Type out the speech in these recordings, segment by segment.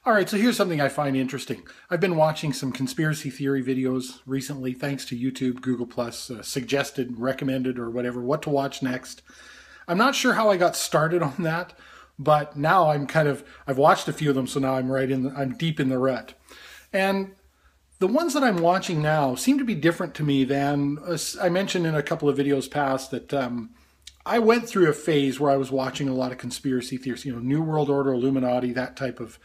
All right, so here's something I find interesting. I've been watching some conspiracy theory videos recently, thanks to YouTube, Google+, suggested, recommended, or whatever, what to watch next. I'm not sure how I got started on that, but now I've watched a few of them, so now I'm deep in the rut. And the ones that I'm watching now seem to be different to me than, I mentioned in a couple of videos past that I went through a phase where I was watching a lot of conspiracy theories, New World Order, Illuminati, that type of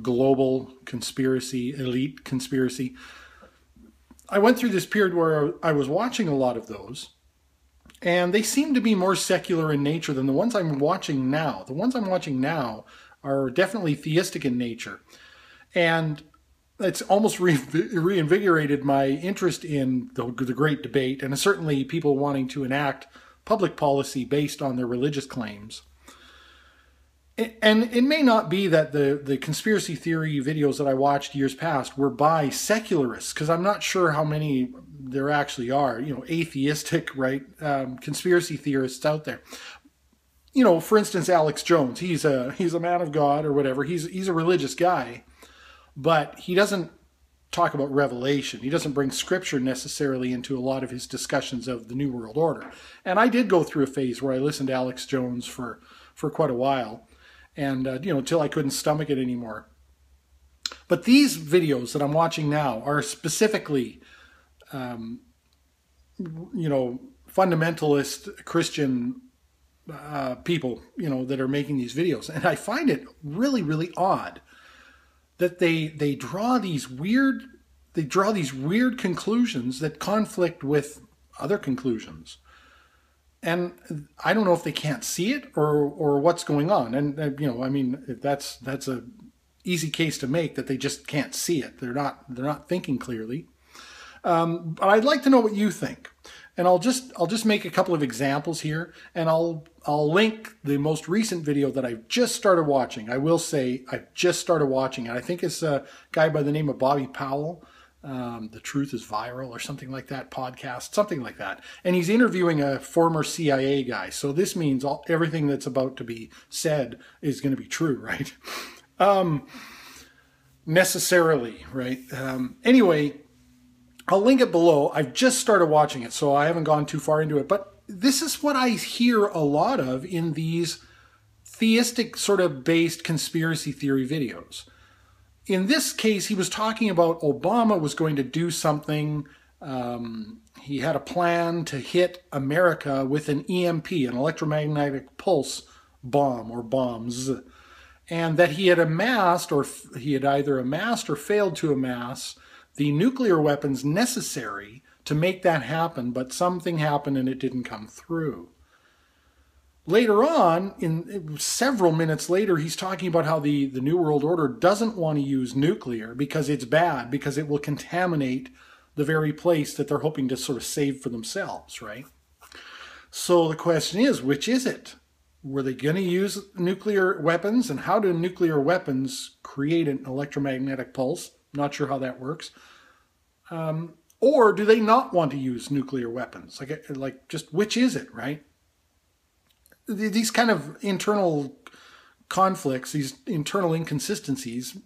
global conspiracy, elite conspiracy. I went through this period where I was watching a lot of those, and they seem to be more secular in nature than the ones I'm watching now. The ones I'm watching now are definitely theistic in nature, and it's almost reinvigorated my interest in the great debate, and certainly people wanting to enact public policy based on their religious claims. And it may not be that the conspiracy theory videos that I watched years past were by secularists, because I'm not sure how many there actually are, atheistic, right, conspiracy theorists out there. For instance, Alex Jones, he's a man of God or whatever. He's a religious guy, but he doesn't talk about revelation. He doesn't bring scripture necessarily into a lot of his discussions of the New World Order. And I did go through a phase where I listened to Alex Jones for quite a while. And, until I couldn't stomach it anymore. But these videos that I'm watching now are specifically, fundamentalist Christian people, that are making these videos. And I find it really, really odd that they draw these weird conclusions that conflict with other conclusions. And I don't know if they can't see it or what's going on. And that's a easy case to make, that they just can't see it. They're not thinking clearly. But I'd like to know what you think. And I'll just make a couple of examples here, and I'll link the most recent video that I've just started watching. I will say I've just started watching it. I think it's a guy by the name of Bobby Powell. The Truth is Viral or something like that, podcast, something like that. And he's interviewing a former CIA guy. So this means everything that's about to be said is going to be true, right? Necessarily, right? Anyway, I'll link it below. I've just started watching it, so I haven't gone too far into it. But this is what I hear a lot of in these theistic sort of based conspiracy theory videos. In this case, he was talking about Obama was going to do something. He had a plan to hit America with an EMP, an electromagnetic pulse bomb or bombs, and that he had either amassed or failed to amass the nuclear weapons necessary to make that happen, but something happened and it didn't come through. Later on, several minutes later, he's talking about how the New World Order doesn't want to use nuclear because it's bad, because it will contaminate the very place that they're hoping to sort of save for themselves, right? So the question is, which is it? Were they going to use nuclear weapons? And how do nuclear weapons create an electromagnetic pulse? Not sure how that works. Or do they not want to use nuclear weapons? Like just which is it, right? These kind of internal conflicts, these internal inconsistencies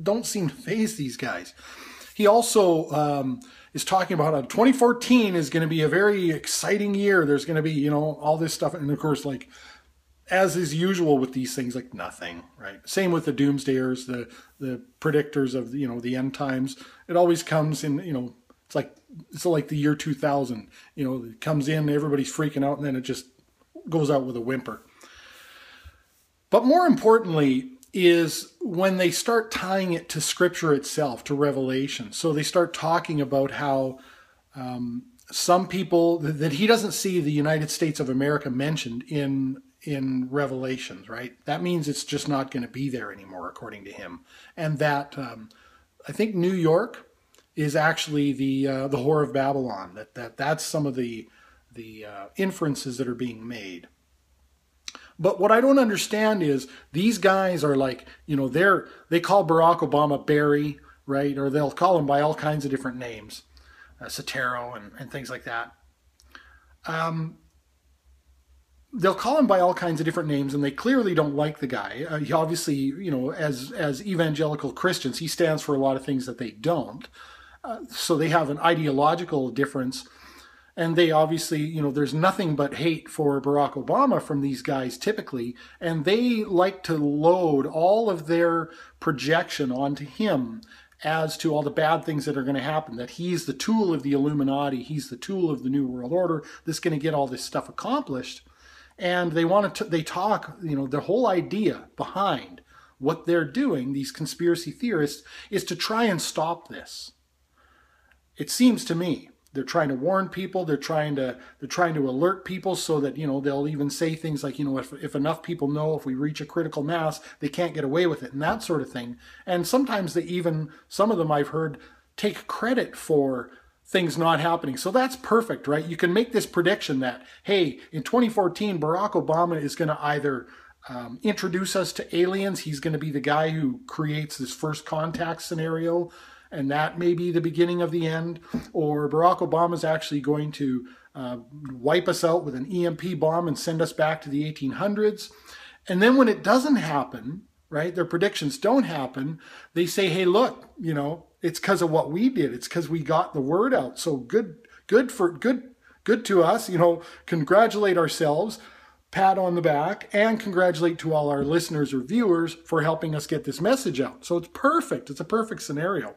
don't seem to faze these guys. He also is talking about how 2014 is going to be a very exciting year. There's going to be, all this stuff. And of course, like, as is usual with these things, like nothing, right? Same with the doomsdayers, the predictors of, the end times. It always comes in, it's like the year 2000, it comes in, everybody's freaking out, and then it just goes out with a whimper. But more importantly is when they start tying it to scripture itself, to Revelation. So they start talking about how some people, that he doesn't see the United States of America mentioned in Revelations, right? That means it's just not going to be there anymore, according to him. And that I think New York is actually the Whore of Babylon. That's some of the inferences that are being made. But what I don't understand is these guys are like, they call Barack Obama Barry, right? Or they'll call him by all kinds of different names, Sotero and things like that. they'll call him by all kinds of different names, and they clearly don't like the guy. He obviously, you know, as evangelical Christians, he stands for a lot of things that they don't. So they have an ideological difference. And they obviously, you know, there's nothing but hate for Barack Obama from these guys typically. And they like to load all of their projection onto him as to all the bad things that are going to happen, that he's the tool of the Illuminati, he's the tool of the New World Order, that's going to get all this stuff accomplished. And they talk, you know, the whole idea behind what they're doing, these conspiracy theorists, is to try and stop this. It seems to me. They're trying to warn people. They're trying to alert people so that, you know, they'll even say things like, you know, if enough people know, if we reach a critical mass, they can't get away with it, and that sort of thing. And sometimes they even, some of them I've heard, take credit for things not happening. So that's perfect, right? You can make this prediction that, hey, in 2014, Barack Obama is going to either introduce us to aliens. He's going to be the guy who creates this first contact scenario, and that may be the beginning of the end. Or Barack Obama is actually going to wipe us out with an EMP bomb and send us back to the 1800s. And then when it doesn't happen, right, their predictions don't happen, they say, hey, look, you know, it's because of what we did. It's because we got the word out. So good to us, you know, congratulate ourselves, pat on the back, and congratulate to all our listeners or viewers for helping us get this message out. So it's perfect. It's a perfect scenario.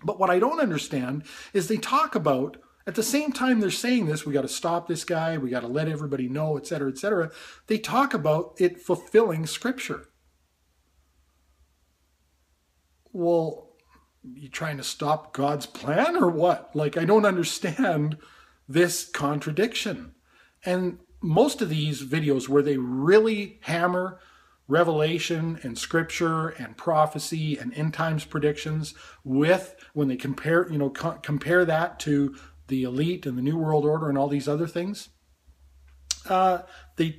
But what I don't understand is they talk about, at the same time they're saying this, we got to stop this guy, we got to let everybody know, etc., etc., they talk about it fulfilling Scripture. Well, you trying to stop God's plan or what? Like, I don't understand this contradiction. And most of these videos where they really hammer Revelation and Scripture and prophecy and end times predictions with, when they compare, you know, compare that to the elite and the New World Order and all these other things, they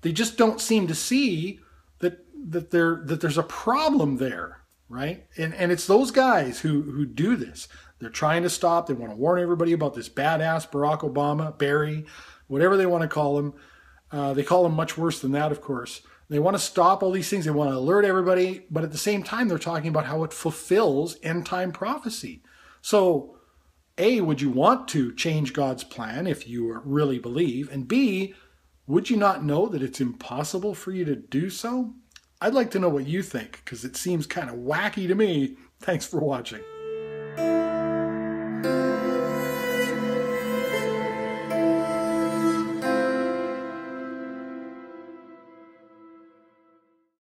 just don't seem to see that there's a problem there, right? And it's those guys who do this. They're trying to stop. They want to warn everybody about this badass Barack Obama, Barry, whatever they want to call him. They call him much worse than that, of course. They want to stop all these things. They want to alert everybody. But at the same time, they're talking about how it fulfills end-time prophecy. So, A, would you want to change God's plan if you really believe? And B, would you not know that it's impossible for you to do so? I'd like to know what you think, because it seems kind of wacky to me. Thanks for watching.